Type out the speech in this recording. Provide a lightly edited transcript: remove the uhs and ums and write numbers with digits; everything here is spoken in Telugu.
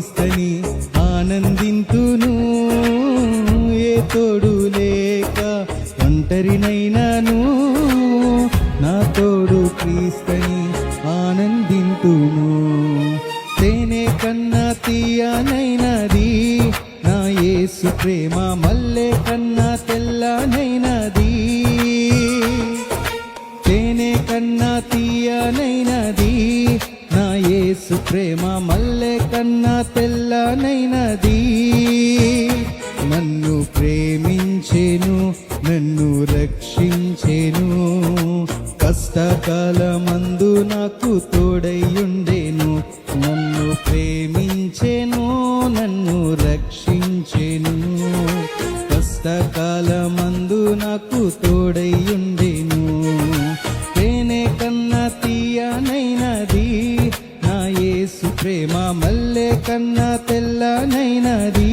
క్రీస్తని ఆనందింతును. ఏ తోడు లేక ఒంటరినైనాను, నా తోడు క్రీస్తని ఆనందింతును. తేనె కన్నా తీయనైనది నా యేసు ప్రేమ, మల్లె కన్నా తెల్లనైనది. తేనె కన్నా తీయనైనది నా యేసు ప్రేమ, మల్లె కన్నా తెల్లనైనది. నన్ను ప్రేమించెను, నన్ను రక్షించెను, కష్టకాలమందు నాకు తోడైయుండెను. నన్ను ప్రేమించెను, నన్ను రక్షించెను, కష్టకాలమందు నాకు తోడైయుండెను. తేనె కన్నా తీయనైనది నా యేసు ప్రేమ, మల్లె కన్నా తెల్లనైనది.